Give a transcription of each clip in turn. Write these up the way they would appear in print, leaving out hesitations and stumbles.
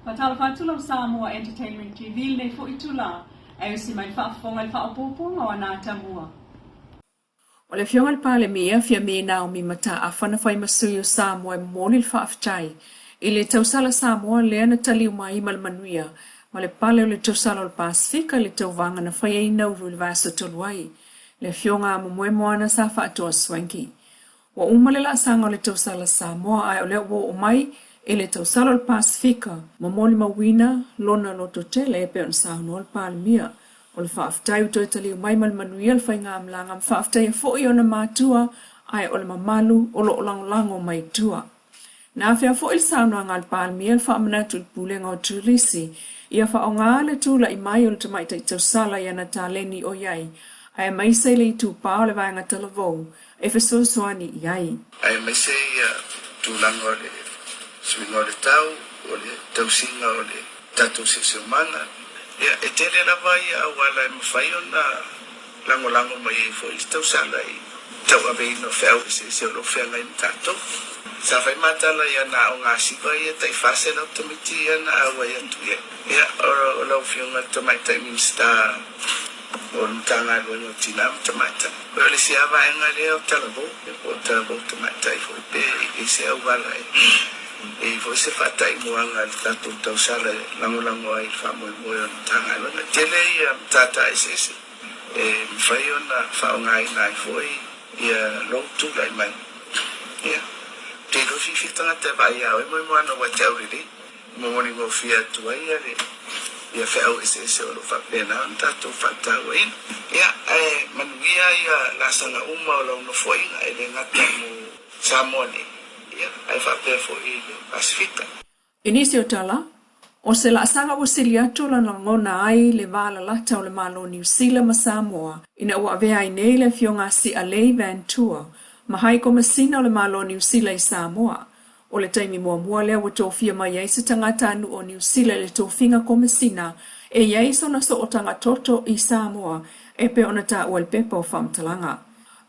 Fatala fatula Samoa Entertainment TV nei fo itula e si mai whaafonga i whaapoponga o nā tamua. O le fionga le pale mea fia me nao mi mata a whana whai masui o Samoa e mōni le whaaftai. I le tausala Samoa lea na tali umai mal manuia ma le pale o le tausala o le Pasifika le tauvanga na whai e nauru le vaso toluai. Le fionga a mumwe moana sa whaatua swanki. Wa umale la sanga o le tausala Samoa ai o le wo umai e le tausala o le Pasifika ma moli mawina lona loto tele e pe on sauno o le palmia. O le whaaftai uto e tali umai mal manuia le whai ngā mlanga ma whaaftai e fōi o na mātua ai o le mamalu o lo lango mai tua. Nā whea fōi le sauno a ngā le palmia le whaamanatu le pulenga o Tuli-Samoa ia wha o ngā le tūla i mai o le tamaita i tausala i ana tāleni o iai ai mai se le tu pao le vanga talavou e feso soani iai. Ai mai se tūlanga o le swinga o le tau o le tausinga o le tatu se umana. Ia e tele la vai a wala e mawhai o na lango mai e fo i tausala i tau avei no whau se o lo whenga i mtato. Sa whai matala ia na o ngā siwa ia tai whase lau tamiti ia na awa ia tu ia. Ia o lau whiunga tamaita i minsta o mtanga lua no tina tamaita. O le se awa e ngā lea o talabo, o talabo tamaita i fo i pe i se au wala e fo se fatai moanga le tatu tausala lango ai whamoe moe o mtanga lua. Na tele ia mtata e se e mwhai o na whaonga i nai fo ia long tūla i mai. Ia. Te rofi fitanga te vai au e moe moana wa te auriri. Mōni ngō fia tua ia le. Ia whau e se o lo whapena o tātou whatau ina. Ia manuia ia lasanga uma o lau no whoinga e le ngata mo Samoa. Ia ai whapea fo i le Pasifika. Inisi o tala, o se la sanga o siliatu la ngona ai le vala lata o le malo New Zealand ma Samoa. Ina ua vea i nei le fionga si a Leilua tour. Mahai ko masina o le malo New Zealand i Samoa. O le taimi mua lea wa tōwhia mai ei se tangata anu o New Zealand le tōwhinga ko masina e ei sona so o tanga toto i Samoa e pe ona ta ua le pepa o whamtalanga.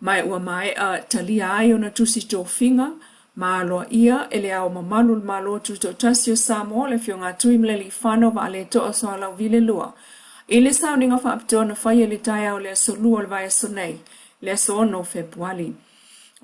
Mai ua mai a talia ai ona tusi tōwhinga, maaloa ia e le au mamalu le malo tuto tasi o Samoa le fionga tui mleli whano wa ale to o soa lau Vili lua. I le sauninga whaapitoa na whai e le taia o le asolua le vai asonei, le aso no Februari.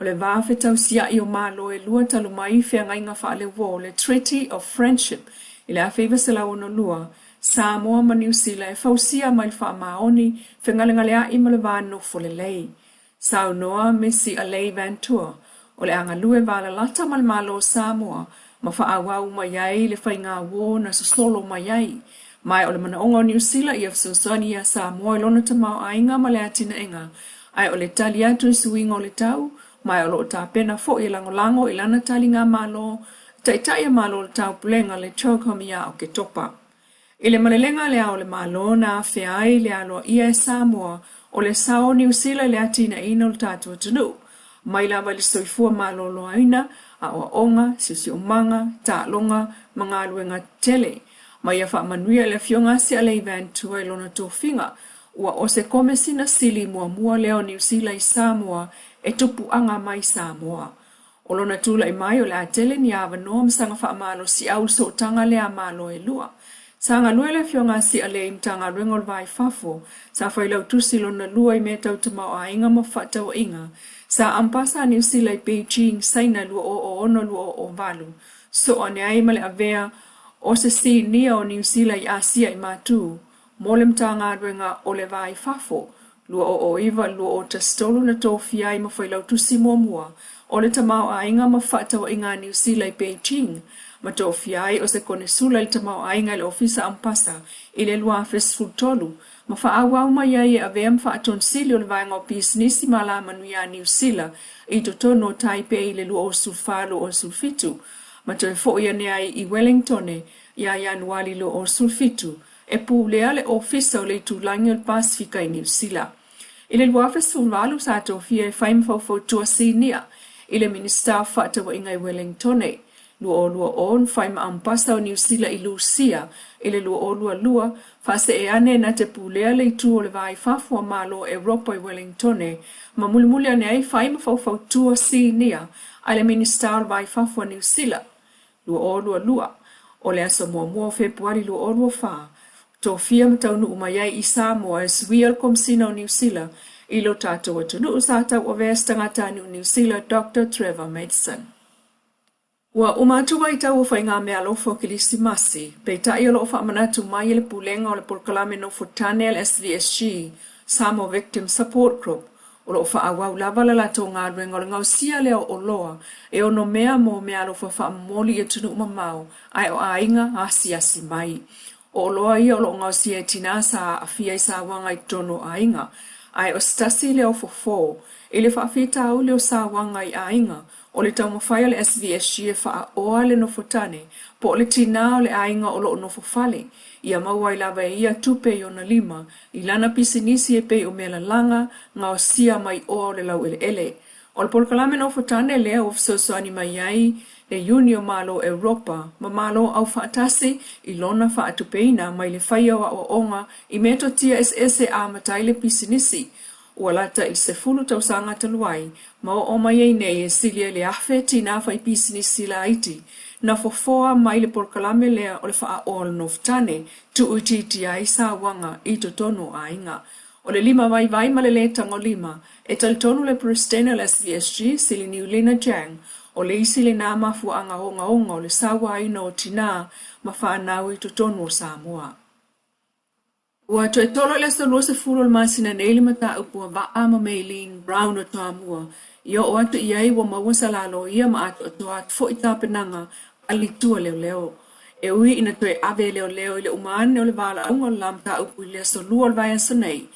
O le vāwhe tau sia i o malo e lua talu mai whea ngainga wha le wo le Treaty of Friendship i le awhiwa se lau ono lua. Samoa ma New Zealand e fausia mai wha maoni whengalinga lea i ma le vāno fo le lei. Sau noa me si a Leilua tour. O le anga lue vala lata ma le malo o Samoa ma wha awau mai ai le whai ngā wō na sosolo mai ai. Mai o le manaonga o New Zealand i afsosani a Samoa i lona tamau ainga ma le atina inga. Ai o le tali atu i suinga o le tau, mai o lo ta pena fo i lango i lana tali ngā malo, taitai a malo le tau pulenga le chokomia o ke topa. I le malelenga le au le malo na whea ai le aloa ia e Samoa o le sao New Zealand le atina ina o le tātua tunu. Mai lava le soifua malo loa ina, a oa onga, sisi o manga, ta longa, mga luenga tele. Mai a wha manuia le fionga si a Leilua tua i lona tōwhinga, ua o se komesina sili mua leo New Zealand i Samoa e tupu anga mai Samoa. O lona tula i mai o le atele ni awa noa msanga wha malo si au so tanga lea malo e lua. Sanga lue le fionga si a le imtanga luengol vai fafo, sa whailau tusi lona lua i me tau tamau a inga mo whatau inga. Sa ampasa New Zealand i Beijing saina lua o ono lua o valu. So ane aima le avea o se si nia o New Zealand i Asia i matu. Mole mtanga ruenga o le vai fafo. Lua o iwa lua o tastolu na tōwhi ai ma whailau tusi mua. O le tamau a inga ma whatau inga New Zealand i Beijing. Ma tōwhi ai o se kone sula le tamau a inga le ofisa ampasa i le lua festival tolu. Ma whaawau mai ai e avea mwhaaton sili o le vaenga o business ma la manuia New Zealand i totono o Taipei le lua o sulfalo o sulfitu. Ma toi fo ia ne ai i Wellington ia Januari lo o sulfitu. E pu lea le ofisa o le tūlangi o le Pasifika i New Zealand. I le lua festival walu sa tōwhia e whaimfau tua sinia i le minister whaatawa inga i Wellington lua on whaima ampasa o New Zealand i Lucia i le lua whase e ane na te pulea le tu o le vai whafua malo Europa i Wellington ma mulimuli ane ai whaima fau tua sinia a le minister vai whafua New Zealand lua. O le aso mua Februari lo orua wha. Tō fia mataunu umayai i Samoa e suia komsina o New Zealand i lo tātou atunu o sātau o vesta ngatani o New Zealand Dr. Trevor Madison. Ua umatua i tau o whai ngā mea lofo Kilisimasi, pei tai o lo wha manatu mai le pulenga o le polkalame no Tanielu SVSG, Samoa Victim Support Group, o lo wha awau lava la lato ngā ruenga o le ngau sia leo o loa, e ono mea mo mea lofo wha moli e tunu umamau, ai o ainga asi mai. O loa ia o lo ngau sia e tina sa a fia i sa wanga i tono ainga, ai o stasi leo fofo, e le wha fita au leo sa wanga i ainga, o le tau mawhai le SVSG e wha oa le nofotane, po o le tina o le ainga o lo nofofale, ia maua i lava e ia tupe i ona 5, i lana pisinisi e pe o mea langa, ngā o sia mai o le lau ele. O le polkalame nofotane lea o fsosoani mai ai, le Unio malo Europa, ma malo au whaatase i lona whaatupeina mai le whaia o onga i meto tia SS a matai le pisinisi, ua lata i se fulu tau sanga taluai, ma o mai ei nei e silia le ahwe tina whai pisinisi la iti, na fofoa mai le polkalame lea o le wha o le noftane, tu uititi ai sa wanga i to tono a inga. O le 5 vai ma le tango 5, e tal tonu le prestena le SVSG sili Niulina Jang, o le isi le nā mafu anga onga o le sawa aina o tina ma whanau i to tono o Samoa. Ua to e tolo le stolo se fulo le masina neili mata upua va ama Maylene Brown o Tamua. Ia o atu iai wa maua salalo ia ma atu atu atu fo i tapenanga alitua leo. E ui ina to e ave leo i le umane o le vala unga o lamta upu i le stolo al vai ansanei.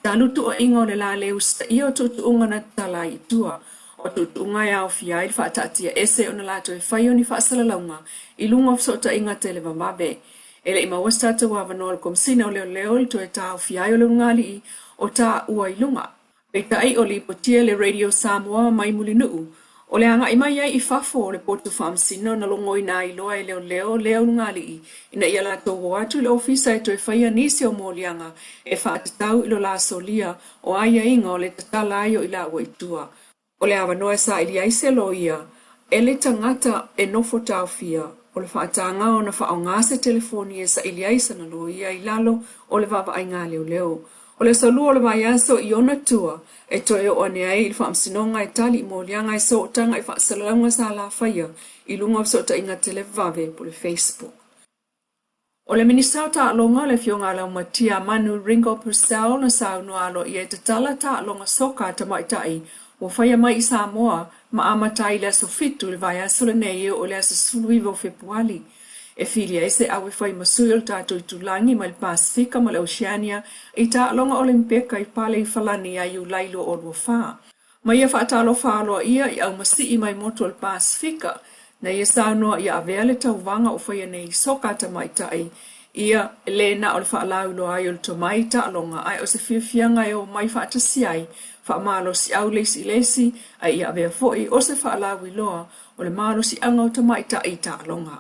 Talutu o inga o le la leo sta ia o tutu unga na tala i tua. O tutu unga ia o fia i le whaatatia ese o na lato e whaio ni whaasalalaunga i lunga o fsota inga te le vamabe. Ele ima wastata wa vanol komsina o leo to e tau fiai o le ngali o ta ua i lunga. Pei ai o li potia le Radio Samoa mai muli nuu. O le anga ima iai i fafo o le potu whamsina na longo ina i loa i leo ngali ina ia la tō watu le ofisa e to e whaia nisi o mōlianga e whaatatau ilo la solia o aia inga o le tatala aio i la ua itua. O le awa noa sa ili aise lo ia, e le tangata e nofo tau fia. O le whaatanga o na whaongase telefoni e sa ili aisa na lo ia i lalo o le vava ai ngā leo. O le salu o le vaiaso i ona tua e toe o ane ai i whaamsinonga e tali i mōlianga e so tanga i whaasalalanga sa la whaia i lunga o sota inga tele vave po le Facebook. O le ministau ta alonga le fionga lau matia Manu Ringo Purcell na sau no alo i e tatala ta alonga soka ta maitai o whaia mai i Samoa ma amatai le aso fitu le vaiaso le nei o le aso suluivo Februari. E filia ese awe whai masui o tātou i tulangi ma le Pasifika ma le Oceania i ta alonga olimpeka i pale i falani a iu Leilua o lua wha. Ma ia whaatalo whaaloa ia i au masi i mai moto le Pasifika na ia saunoa ia avea le tauwanga o whaia nei soka ta maitai ia le na o le whaalau loa ai o le tomai ta alonga ai o se whiwhianga e o mai whaatasi ai whaamalo si au lesi ai ia avea foi o se whaalau i loa o le malo si anga o tamaitai ta alonga.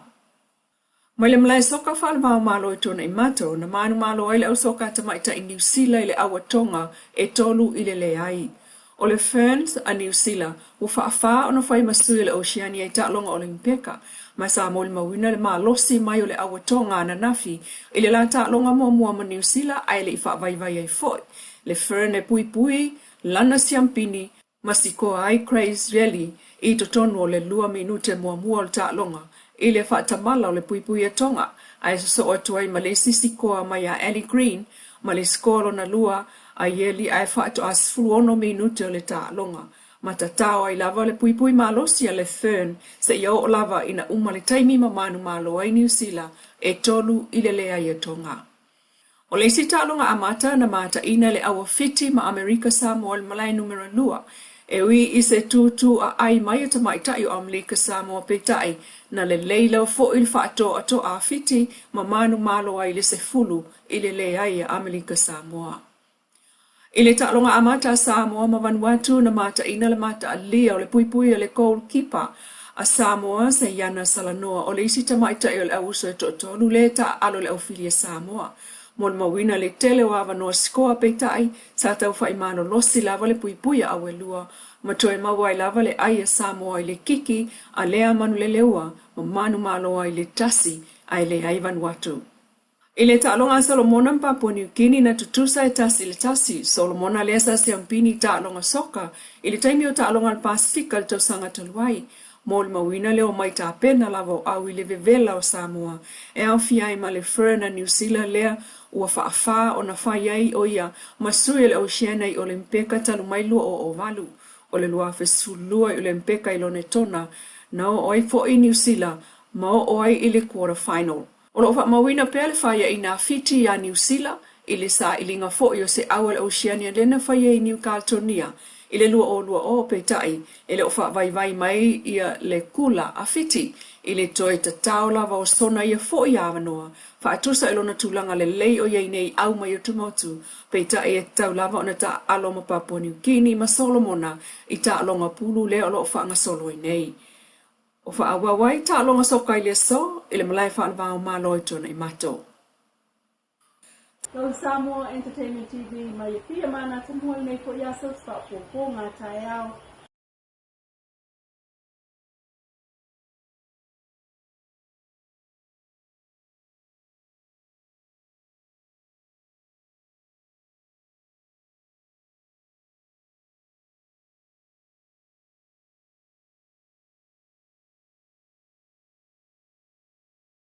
Mai le mlai soka whaalmao malo i tona i mato na manu malo ai le au soka tamaitai New Zealand i le awa tonga e tolu i le ai. O le Ferns a New Zealand ua whaafaa ona whai masui le Oceania i ta'alonga olimpeka, mai sa moli mawina le malosi mai o le awa tonga na nafi i le la ta'alonga mua ma New Zealand ai le i whaavaivai ai foi. Le Fern e pui lana siampini masikoa ai Crazy Rally i totonu o le 2 minute mua o le ta'alonga i le whaatamala o le pui e tonga ai so o tuai ma le sisikoa mai a Ellie Green ma le skolo na lua a yeli ai whaato asfulu ono minute o le ta'alonga. Ma tatao ai lava le pui malosi a le Fern se ia o lava ina uma le taimi manu malo ai New Zealand e tolu i le lea i tonga. O le si ta'alonga amata na mata ina le awa fiti ma Amerika Samoa le malai numero 2. E ui i se tutu a ai mai o tamaitai o Amerika Samoa petai na le leila fo il whaato ato a fiti ma manu malo ai le se fulu i le lea i Amerika Samoa. I le ta'alonga amata Samoa ma Vanuatu na mata ina le mata a lia o le pui a le goalkeeper a Samoa se Yana Salanoa o le isi tamaitai o le auso e totonu le ta'alo le aufilia Samoa. Mon mawina le tele wa vanoa skoa peitai sa tau whaimano losi lava le pui a awelua ma toe mawai lava le aia Samoa i le kiki a lea manu le leua ma manu maloa i le tasi ai le ai Vanuatu. I le ta'alonga Solomona Papua New Guinea na tutusa e tasi le tasi, Solomona le asa siampini ta'alonga soka, i le taimi o ta'alonga al Pasifika le tausanga taluai, mo le mawina le o mai ta'apena lava o au i le vevela o Samoa, e au fiai ma le fur na New Zealand lea ua whaafa o na whai ai o ia, masui le Oceania i Olimpeka talu mailua o Ovalu, o le lua fesulua i Olimpeka i lone tona, na o oi fo i New Zealand, ma o oi i le quarter final. O lo fa mawina pele faya i nga fiti ya New Zealand, ili sa ilinga fo yo se awal Oceania lena faya i New Caledonia, ile lua o peitai, ile o fa vai mai ia le kula a fiti, ile toi ta taula va o sona ia fo i avanoa, fa atusa ilona tulanga le lei o yei nei au mai o tumotu, peitai e taulava o na ta aloma Papua New Guinea ma Solomona, i ta alonga pulu le o lo fa nga solo i nei. O whaawawai ta alonga soka i le so, i le malai whaanawao māloi tona i mato. Tuli-Samoa Entertainment TV mai pia mana tumuhoi nei ko ia sa ngā tai au.